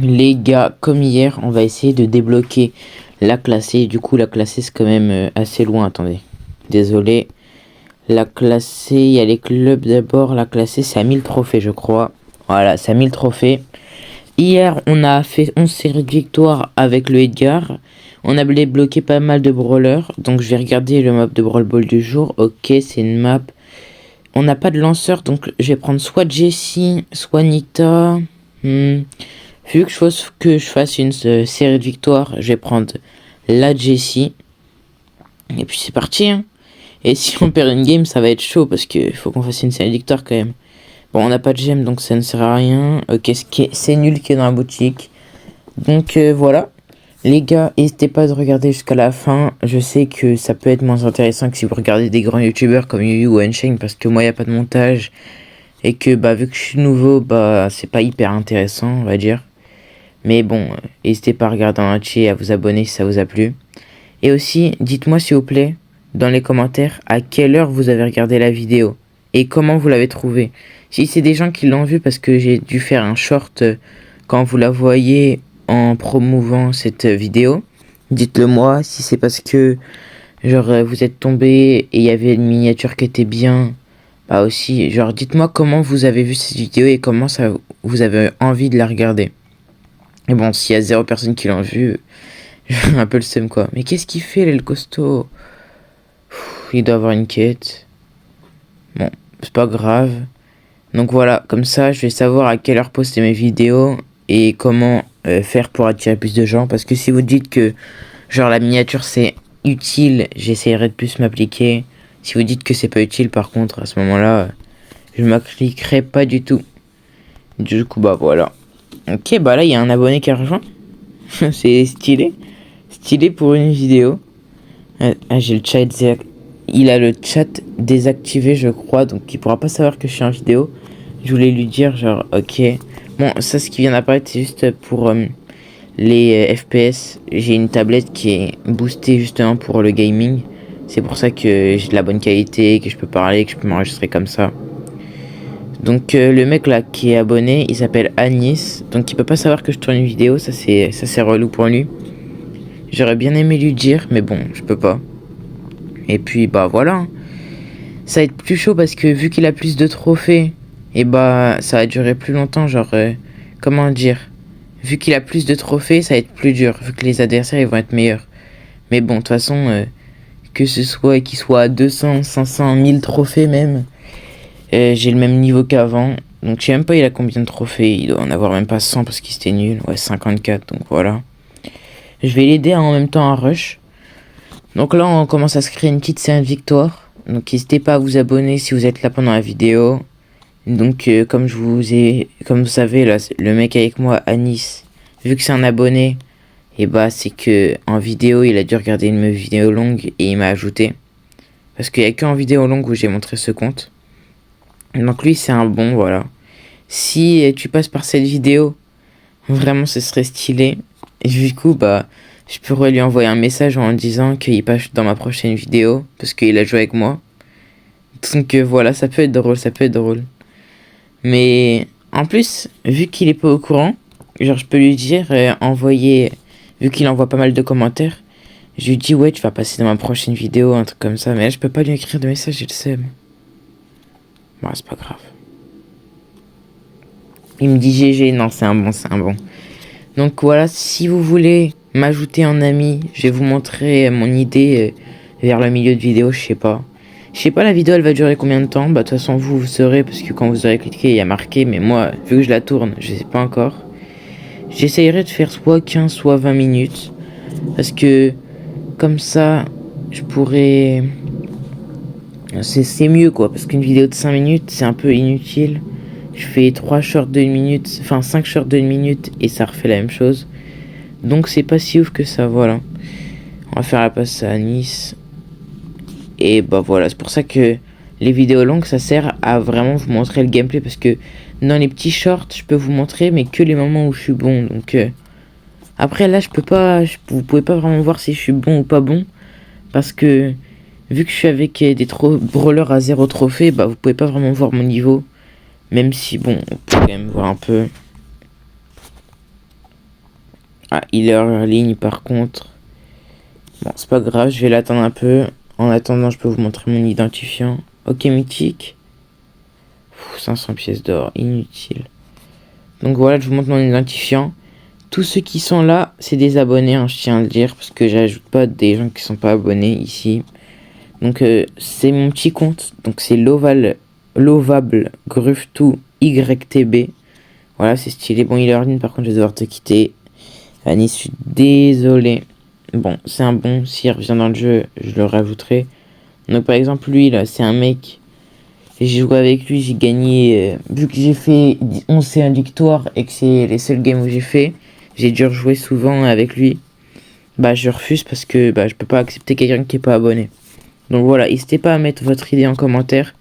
Les gars, comme hier, on va essayer de débloquer la classée. Du coup, la classée, c'est quand même assez loin. Attendez. Désolé. La classée, il y a les clubs d'abord. La classée, c'est à 1000 trophées, je crois. Voilà, c'est à 1000 trophées. Hier, on a fait 11 séries de victoires avec le Edgar. On a débloqué pas mal de brawlers. Donc, je vais regarder le map de Brawl Ball du jour. Ok, c'est une map. On n'a pas de lanceur, donc je vais prendre soit Jessie, soit Nita. Vu que je fasse une série de victoires, je vais prendre la Jessie. Et puis c'est parti, hein. Et si on perd une game, ça va être chaud parce qu'il faut qu'on fasse une série de victoires quand même. Bon, on n'a pas de gemme, donc ça ne sert à rien. Ok, c'est nul qui est dans la boutique. Donc voilà. Les gars, n'hésitez pas à regarder jusqu'à la fin. Je sais que ça peut être moins intéressant que si vous regardez des grands youtubeurs comme Yu ou Unchained parce que moi, il n'y a pas de montage. Et que vu que je suis nouveau, c'est pas hyper intéressant, on va dire. Mais bon, n'hésitez pas à regarder en entier et à vous abonner si ça vous a plu. Et aussi, dites-moi s'il vous plaît, dans les commentaires, à quelle heure vous avez regardé la vidéo. Et comment vous l'avez trouvé. Si c'est des gens qui l'ont vu parce que j'ai dû faire un short quand vous la voyez en promouvant cette vidéo, dites-le moi. Si c'est parce que genre vous êtes tombé et il y avait une miniature qui était bien, aussi, genre dites-moi comment vous avez vu cette vidéo et comment ça vous avez envie de la regarder. Et bon, s'il y a 0 personne qui l'ont vu, j'ai un peu le seum quoi. Mais qu'est-ce qu'il fait là, le costaud? Il doit avoir une quête. Bon, c'est pas grave. Donc voilà, comme ça je vais savoir à quelle heure poster mes vidéos et comment faire pour attirer plus de gens. Parce que si vous dites que genre la miniature c'est utile, j'essaierai de plus m'appliquer. Si vous dites que c'est pas utile, par contre, à ce moment-là, je m'appliquerai pas du tout. Du coup, voilà. Ok, là, il y a un abonné qui a rejoint. C'est stylé. Stylé pour une vidéo. J'ai le chat il a le chat désactivé, je crois, donc il pourra pas savoir que je suis en vidéo. Je voulais lui dire, genre, ok. Bon, ça, ce qui vient d'apparaître, c'est juste pour les FPS. J'ai une tablette qui est boostée justement pour le gaming. C'est pour ça que j'ai de la bonne qualité, que je peux parler, que je peux m'enregistrer comme ça. Donc le mec là qui est abonné, il s'appelle Anis. Donc il peut pas savoir que je tourne une vidéo, ça c'est relou pour lui. J'aurais bien aimé lui dire, mais bon, je peux pas. Et puis voilà. Ça va être plus chaud parce que vu qu'il a plus de trophées, et ça va durer plus longtemps, genre comment dire. Vu qu'il a plus de trophées, ça va être plus dur, vu que les adversaires ils vont être meilleurs. Mais bon, de toute façon, que ce soit qu'il soit à 200, 500, 1000 trophées même, j'ai le même niveau qu'avant. Donc je sais même pas il a combien de trophées. Il doit en avoir même pas 100 parce qu'il était nul. Ouais, 54, donc voilà. Je vais l'aider en même temps à rush. Donc là on commence à se créer une petite série de victoire. Donc n'hésitez pas à vous abonner si vous êtes là pendant la vidéo. Donc comme vous savez là, le mec avec moi, Anis, vu que c'est un abonné, et c'est que en vidéo il a dû regarder une vidéo longue et il m'a ajouté. Parce qu'il y a que en vidéo longue où j'ai montré ce compte. Donc lui c'est un bon, voilà. Si tu passes par cette vidéo, vraiment ce serait stylé. Et du coup je pourrais lui envoyer un message en disant qu'il passe dans ma prochaine vidéo. Parce qu'il a joué avec moi. Donc voilà, ça peut être drôle, ça peut être drôle. Mais en plus, vu qu'il est pas au courant, genre je peux lui dire, envoyer, vu qu'il envoie pas mal de commentaires, je lui dis ouais tu vas passer dans ma prochaine vidéo, un truc comme ça. Mais là je peux pas lui écrire de message, j'ai le seum. Bon, c'est pas grave. Il me dit GG, non c'est un bon, c'est un bon. Donc voilà, si vous voulez m'ajouter en ami, je vais vous montrer mon idée vers le milieu de vidéo, je sais pas. Je sais pas la vidéo elle va durer combien de temps, de toute façon vous saurez parce que quand vous aurez cliqué il y a marqué, mais moi vu que je la tourne, je sais pas encore. J'essayerai de faire soit 15 soit 20 minutes parce que comme ça je pourrais... C'est mieux quoi, parce qu'une vidéo de 5 minutes c'est un peu inutile. Je fais 3 shorts de 1 minute, enfin 5 shorts de 1 minute et ça refait la même chose. Donc c'est pas si ouf que ça, voilà. On va faire la passe à Nice. Et voilà, c'est pour ça que les vidéos longues ça sert à vraiment vous montrer le gameplay. Parce que dans les petits shorts je peux vous montrer mais que les moments où je suis bon. Donc après là je peux pas, vous pouvez pas vraiment voir si je suis bon ou pas bon. Parce que vu que je suis avec des brawlers à 0 trophée, vous pouvez pas vraiment voir mon niveau. Même si bon, on peut quand même voir un peu. Ah, il est hors ligne par contre. Bon, c'est pas grave, je vais l'attendre un peu. En attendant, je peux vous montrer mon identifiant. Ok, mythique. 500 pièces d'or, inutile. Donc voilà, je vous montre mon identifiant. Tous ceux qui sont là, c'est des abonnés, hein, je tiens à le dire, parce que j'ajoute pas des gens qui sont pas abonnés ici. Donc c'est mon petit compte. Donc c'est Lovable Gruftou YTB. Voilà, c'est stylé. Bon, il est hors ligne, par contre, je vais devoir te quitter. Annie, je suis désolé. Bon, c'est un bon. S'il revient dans le jeu, je le rajouterai. Donc par exemple, lui, là, c'est un mec. J'ai joué avec lui, j'ai gagné. Vu que j'ai fait 11 C1 victoires et que c'est les seuls games où j'ai dû rejouer souvent avec lui. Bah, je refuse parce que bah, je peux pas accepter quelqu'un qui est pas abonné. Donc voilà, n'hésitez pas à mettre votre idée en commentaire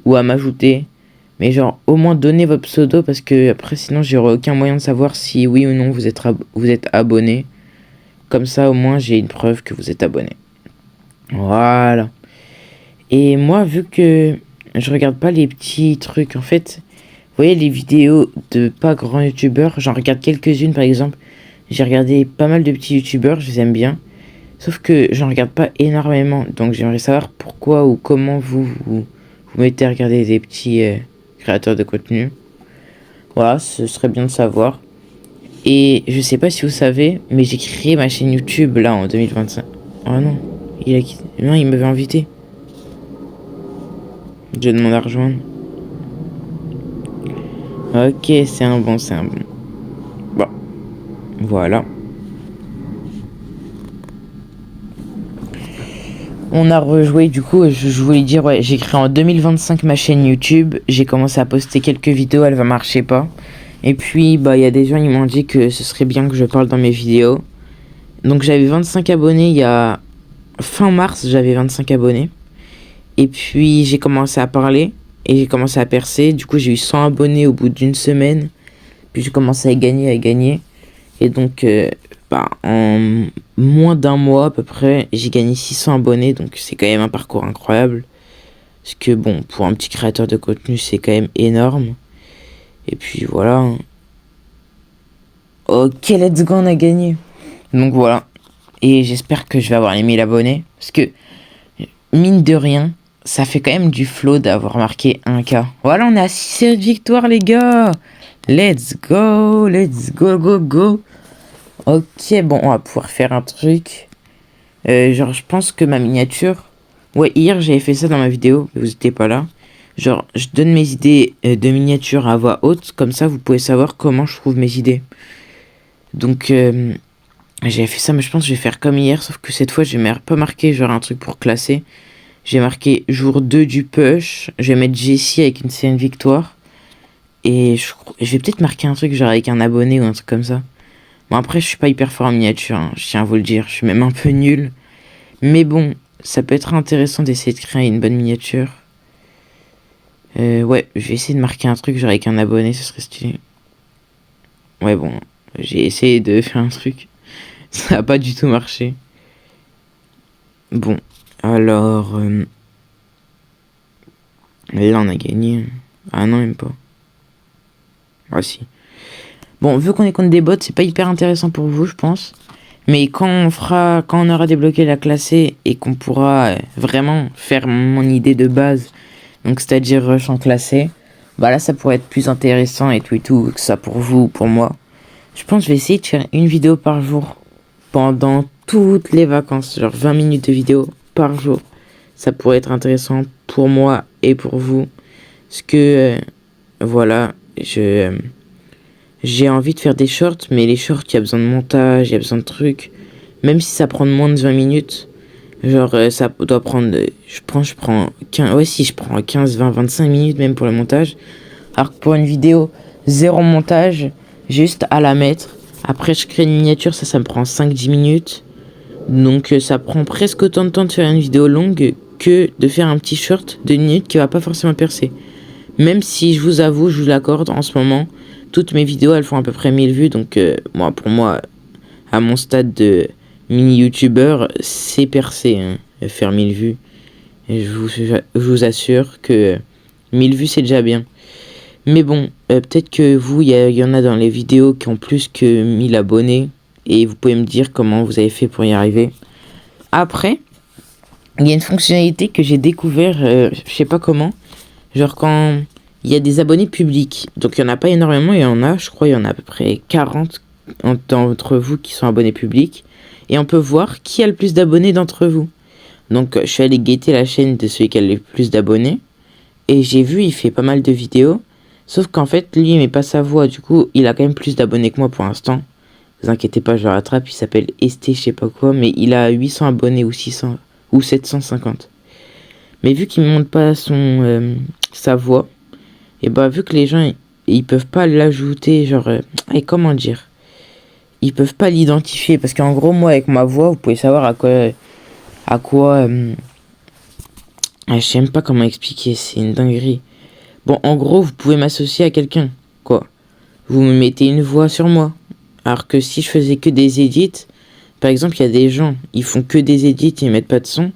ou à m'ajouter. Mais genre, au moins donnez votre pseudo parce que après, sinon, j'aurai aucun moyen de savoir si oui ou non vous êtes abonné. Comme ça, au moins, j'ai une preuve que vous êtes abonné. Voilà. Et moi, vu que je regarde pas les petits trucs, en fait, vous voyez les vidéos de pas grands youtubeurs, j'en regarde quelques-unes par exemple. J'ai regardé pas mal de petits youtubeurs, je les aime bien. Sauf que j'en regarde pas énormément. Donc j'aimerais savoir pourquoi ou comment vous mettez à regarder des petits créateurs de contenu. Voilà, ce serait bien de savoir. Et je sais pas si vous savez, mais j'ai créé ma chaîne YouTube là en 2025. Oh non, il a quitté. Non, il m'avait invité. Je demande à rejoindre. Ok, c'est un bon. Bon, voilà. On a rejoué, du coup, je voulais dire, ouais, j'ai créé en 2025 ma chaîne YouTube. J'ai commencé à poster quelques vidéos, elle va marcher pas. Et puis, bah, il y a des gens, ils m'ont dit que ce serait bien que je parle dans mes vidéos. Donc, j'avais 25 abonnés il y a fin mars, j'avais 25 abonnés. Et puis, j'ai commencé à parler et j'ai commencé à percer. Du coup, j'ai eu 100 abonnés au bout d'une semaine. Puis, j'ai commencé à gagner. Et donc, bah, en moins d'un mois à peu près, j'ai gagné 600 abonnés. Donc, c'est quand même un parcours incroyable. Parce que, bon, pour un petit créateur de contenu, c'est quand même énorme. Et puis, voilà. Ok, let's go, on a gagné. Donc, voilà. Et j'espère que je vais avoir les 1000 abonnés. Parce que, mine de rien, ça fait quand même du flow d'avoir marqué 1K. Voilà, on est à 6 victoires, les gars. Let's go, go. Ok, bon, on va pouvoir faire un truc. Genre, je pense que ma miniature... Ouais, hier, j'avais fait ça dans ma vidéo, mais vous n'étiez pas là. Genre, je donne mes idées de miniature à voix haute. Comme ça, vous pouvez savoir comment je trouve mes idées. Donc, j'avais fait ça, mais je pense que je vais faire comme hier. Sauf que cette fois, je vais pas marquer genre un truc pour classer. J'ai marqué jour 2 du push. Je vais mettre Jessie avec une CN victoire. Et je vais peut-être marquer un truc genre avec un abonné ou un truc comme ça. Bon, après, je suis pas hyper fort en miniature, hein, je tiens à vous le dire. Je suis même un peu nul. Mais bon, ça peut être intéressant d'essayer de créer une bonne miniature. Ouais, je vais essayer de marquer un truc genre avec un abonné, ce serait stylé. Ouais, bon, j'ai essayé de faire un truc. Ça a pas du tout marché. Bon, alors... là, on a gagné. Ah non, même pas. Ah si. Bon, vu qu'on est contre des bots, c'est pas hyper intéressant pour vous, je pense. Mais quand on aura débloqué la classée et qu'on pourra vraiment faire mon idée de base, donc c'est-à-dire rush en classé, bah là ça pourrait être plus intéressant et tout, que ça pour vous ou pour moi. Je pense que je vais essayer de faire une vidéo par jour pendant toutes les vacances, genre 20 minutes de vidéo par jour. Ça pourrait être intéressant pour moi et pour vous. Parce que, voilà, j'ai envie de faire des shorts, mais les shorts, il y a besoin de montage, il y a besoin de trucs. Même si ça prend moins de 20 minutes, genre ça doit prendre, je prends 15, ouais si je prends 15, 20, 25 minutes même pour le montage. Alors que pour une vidéo, zéro montage, juste à la mettre. Après je crée une miniature, ça me prend 5-10 minutes. Donc ça prend presque autant de temps de faire une vidéo longue que de faire un petit short de 1 minute qui va pas forcément percer. Même si je vous avoue, je vous l'accorde en ce moment, toutes mes vidéos elles font à peu près 1000 vues. Donc pour moi, à mon stade de mini youtubeur, c'est percé, hein, faire 1000 vues. Et je vous assure que 1000 vues c'est déjà bien. Mais bon, peut-être que vous, il y en a dans les vidéos qui ont plus que 1000 abonnés. et vous pouvez me dire comment vous avez fait pour y arriver. Après, il y a une fonctionnalité que j'ai découvert, je sais pas comment, genre quand il y a des abonnés publics, donc il y en a pas énormément, il y en a, je crois, il y en a à peu près 40 d'entre vous qui sont abonnés publics, et on peut voir qui a le plus d'abonnés d'entre vous. Donc je suis allé guetter la chaîne de celui qui a le plus d'abonnés, et j'ai vu, il fait pas mal de vidéos, sauf qu'en fait, lui, il met pas sa voix, du coup, il a quand même plus d'abonnés que moi pour l'instant. Vous inquiétez pas, je le rattrape, il s'appelle ST, je sais pas quoi, mais il a 800 abonnés ou 600 ou 750. Mais vu qu'il ne montre pas sa voix, et bah vu que les gens ils peuvent pas l'ajouter, genre et comment dire, ils peuvent pas l'identifier parce qu'en gros moi avec ma voix vous pouvez savoir à quoi je sais même pas comment expliquer, c'est une dinguerie. Bon, en gros vous pouvez m'associer à quelqu'un, quoi. Vous me mettez une voix sur moi, alors que si je faisais que des edits, par exemple il y a des gens ils font que des edits, ils mettent pas de son.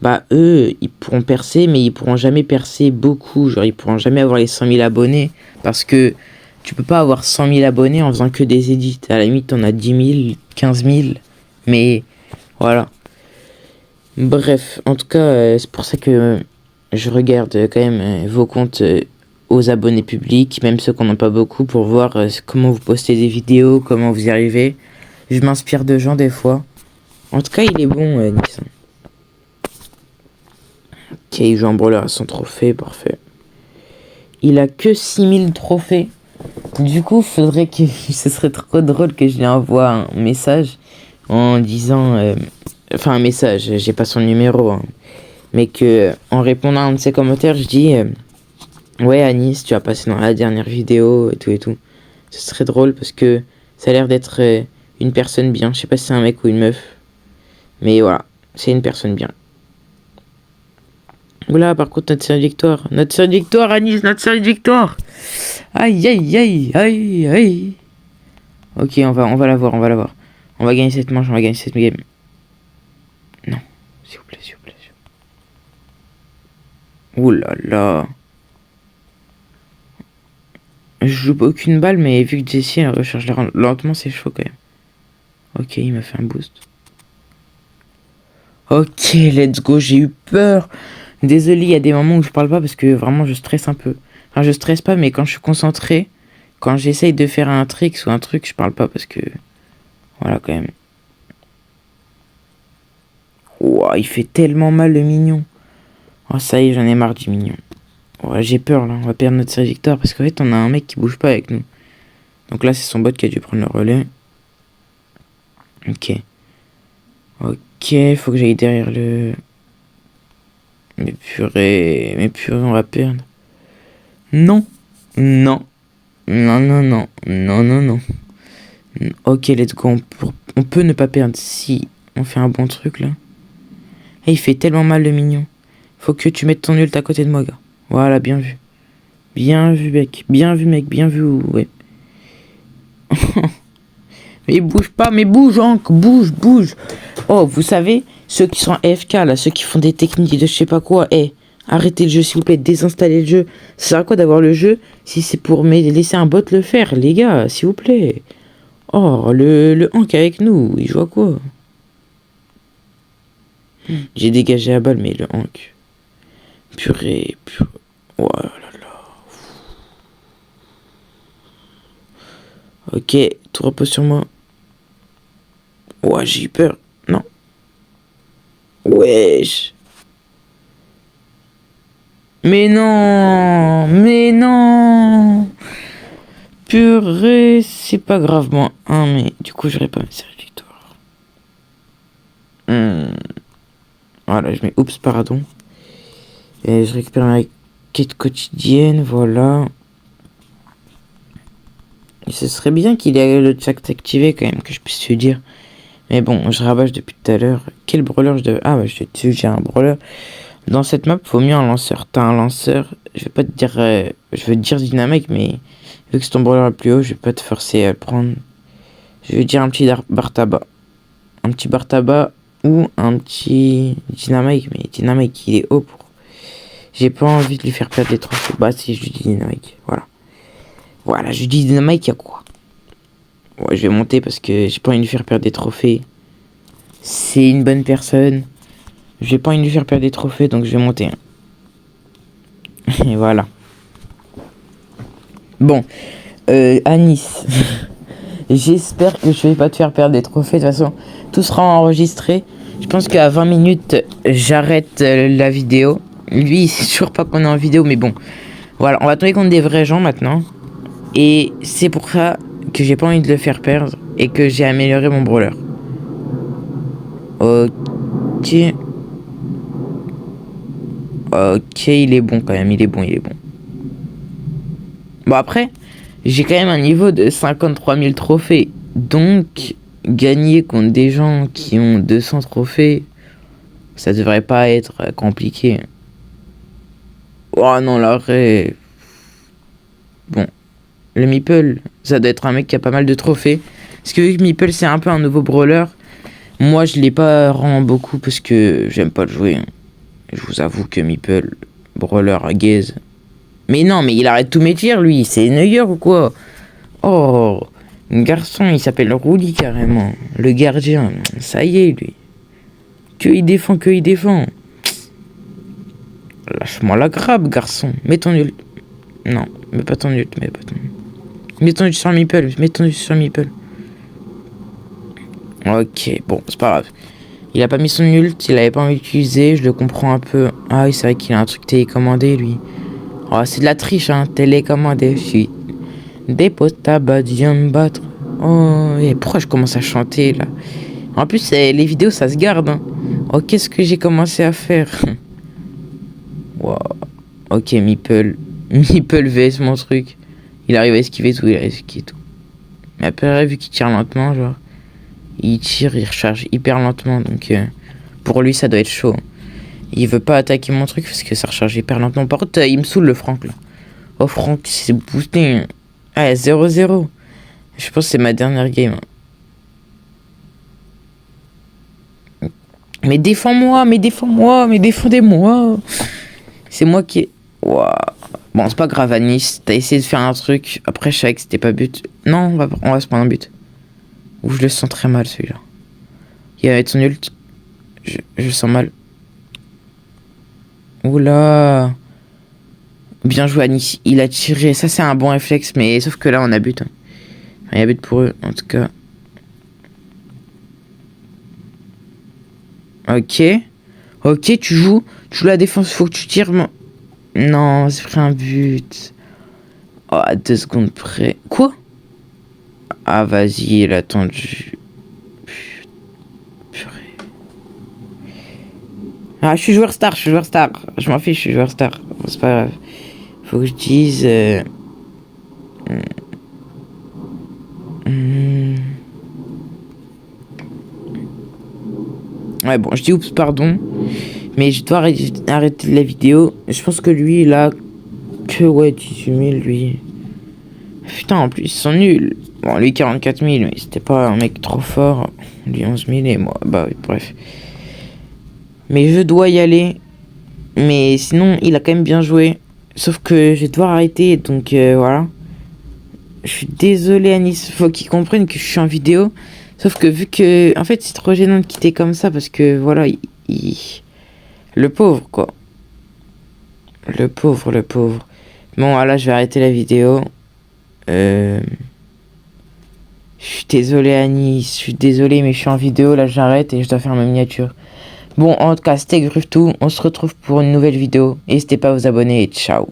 Bah eux, ils pourront percer, mais ils pourront jamais percer beaucoup. Genre, ils pourront jamais avoir les 100 000 abonnés. Parce que tu peux pas avoir 100 000 abonnés en faisant que des edits. À la limite, on a 10 000, 15 000. Mais voilà. Bref, en tout cas, c'est pour ça que je regarde quand même vos comptes aux abonnés publics, même ceux qu'on n'a pas beaucoup, pour voir comment vous postez des vidéos, comment vous y arrivez. Je m'inspire de gens des fois. En tout cas, il est bon, Nissan. Ok, il joue en brawler à son trophée, parfait. Il a que 6000 trophées. Du coup, faudrait que... Ce serait trop drôle que je lui envoie un message en disant... Enfin, un message, j'ai pas son numéro. Hein, mais que en répondant à un de ses commentaires, je dis... ouais, Anis, tu as passé dans la dernière vidéo et tout et tout. Ce serait drôle parce que ça a l'air d'être une personne bien. Je sais pas si c'est un mec ou une meuf. Mais voilà, c'est une personne bien. Oula, par contre, notre série de victoire. Notre série de victoire, Anis, notre série de victoire. Aïe, aïe, aïe, aïe, aïe. Ok, on va la voir, on va la voir. On va gagner cette manche, on va gagner cette game. Non, s'il vous plaît, s'il vous plaît. Ouh là là. Je joue aucune balle, mais vu que Jessie elle recharge lentement, c'est chaud quand même. Ok, il m'a fait un boost. Ok, let's go, j'ai eu peur. Désolé, il y a des moments où je parle pas parce que vraiment je stresse un peu. Enfin, je stresse pas, mais quand je suis concentré, quand j'essaye de faire un trick ou un truc, je parle pas parce que... Voilà, quand même. Ouah, il fait tellement mal le mignon. Oh, ça y est, j'en ai marre du mignon. Ouais, j'ai peur, là. On va perdre notre série victoire parce qu'en fait, on a un mec qui bouge pas avec nous. Donc là, c'est son bot qui a dû prendre le relais. Ok. Ok, faut que j'aille derrière le... Mais purée, on va perdre. Non, non, non, non, non, non, non, non. Ok, let's go, on peut ne pas perdre si on fait un bon truc, là. Et il fait tellement mal, le mignon. Faut que tu mettes ton ult à côté de moi, gars. Voilà, bien vu. Bien vu, mec. Bien vu, mec. Bien vu, ouais. Mais bouge pas, mais bouge, Hank. Bouge, bouge. Oh, vous savez, ceux qui sont AFK, là, ceux qui font des techniques de je sais pas quoi, arrêtez le jeu, s'il vous plaît, désinstallez le jeu. Ça sert à quoi d'avoir le jeu si c'est pour laisser un bot le faire, les gars, s'il vous plaît. Oh, le Hank avec nous, il joue à quoi? J'ai dégagé la balle, mais le Hank. Purée. Oh là là. Ok, tout repose sur moi. Ouais, j'ai eu peur. Non. Wesh. Mais non. Mais non. Purée, c'est pas grave, moi. Hein, mais du coup, j'aurais pas ma série de victoire. Voilà, je mets oups, pardon. Et je récupère ma quête quotidienne, voilà. Et ce serait bien qu'il ait le chat activé quand même, que je puisse lui dire. Mais bon, je rabâche depuis tout à l'heure. Quel brawler je devais... Ah, bah, je suis dessus, j'ai un brawler. Dans cette map, faut mieux un lanceur. T'as un lanceur, je vais pas te dire... je veux te dire dynamique, mais... Vu que c'est ton brawler le plus haut, je vais pas te forcer à le prendre. Je vais dire un petit bar tabac. Un petit bar tabac ou un petit dynamique. Mais dynamique, il est haut pour... J'ai pas envie de lui faire perdre les trophées. Bah si, je lui dis dynamique, voilà. Voilà, je lui dis dynamique, il y a quoi? Ouais, je vais monter parce que j'ai pas envie de lui faire perdre des trophées. C'est une bonne personne. J'ai pas envie de lui faire perdre des trophées, donc je vais monter. Et voilà. Bon, Anis. J'espère que je vais pas te faire perdre des trophées. De toute façon, tout sera enregistré. Je pense qu'à 20 minutes, j'arrête la vidéo. Lui, il sait toujours pas qu'on est en vidéo, mais bon. Voilà, on va tomber contre des vrais gens maintenant. Et c'est pour ça que j'ai pas envie de le faire perdre et que j'ai amélioré mon brawler. Ok. Ok, il est bon quand même, il est bon. Bon après, j'ai quand même un niveau de 53 000 trophées. Donc, gagner contre des gens qui ont 200 trophées, ça devrait pas être compliqué. Oh non, l'arrêt. Bon, le Meeple, ça doit être un mec qui a pas mal de trophées. Parce que vu que Meeple c'est un peu un nouveau brawler, moi je l'ai pas rend beaucoup parce que j'aime pas le jouer. Je vous avoue que Meeple, brawler gaze. Mais non, mais il arrête tous mes tirs lui, c'est Neuer ou quoi? Oh, un garçon, il s'appelle Rouli carrément. Le gardien, ça y est lui. Que il défend. Lâche-moi la grappe, garçon. Mets ton ult. Non, mets pas ton ult, Mets ton ult sur Meeple, Ok, bon, c'est pas grave. Il a pas mis son ult, il avait pas envie d'utiliser, je le comprends un peu. Ah oui, c'est vrai qu'il a un truc télécommandé, lui. Oh, c'est de la triche, hein, télécommandé. Si. Dépose ta badium battre. Oh, et pourquoi je commence à chanter, là? En plus, les vidéos, ça se garde, hein. Oh, qu'est-ce que j'ai commencé à faire? Wow. Ok, Meeple vs mon truc. Il arrive à esquiver tout, Mais après, vu qu'il tire lentement, genre, il tire, il recharge hyper lentement, donc pour lui, ça doit être chaud. Il veut pas attaquer mon truc parce que ça recharge hyper lentement. Par contre, il me saoule le Franck, là. Oh, Franck, c'est boosté. Ah, 0-0. Je pense que c'est ma dernière game. Mais défendez-moi. C'est moi qui... Wow. Bon, c'est pas grave, Anis. T'as essayé de faire un truc. Après, je savais que c'était pas but. Non, on va se prendre un but. Ou je le sens très mal, celui-là. Il va être son ult. Je le sens mal. Oula. Bien joué, Anis. Il a tiré. Ça, c'est un bon réflexe. Mais sauf que là, on a but. Hein. Il y a but pour eux, en tout cas. Ok. Ok, tu joues la défense. Faut que tu tires. Non, c'est pris un but. Oh, à 2 secondes près. Quoi? Ah, vas-y, il a attendu. Purée. Ah, je suis joueur star. Je m'en fiche, je suis joueur star. Bon, c'est pas grave. Faut que je dise... Ouais, bon, je dis oups, pardon. Mais je dois arrêter la vidéo. Je pense que lui, il a que, ouais, 18 000, lui. Putain, en plus, ils sont nuls. Bon, lui, 44 000, mais c'était pas un mec trop fort. Lui, 11 000 et moi, bah, bref. Mais je dois y aller. Mais sinon, il a quand même bien joué. Sauf que je vais devoir arrêter, donc voilà. Je suis désolé, Anis. Faut qu'il comprenne que je suis en vidéo. Sauf que vu que... En fait, c'est trop gênant de quitter comme ça parce que, voilà, le pauvre, quoi. Le pauvre. Bon, voilà, je vais arrêter la vidéo. Je suis désolé, Annie. Je suis désolé, mais je suis en vidéo. Là, j'arrête et je dois faire ma miniature. Bon, en tout cas, c'était Gruftou. On se retrouve pour une nouvelle vidéo. N'hésitez pas à vous abonner et ciao.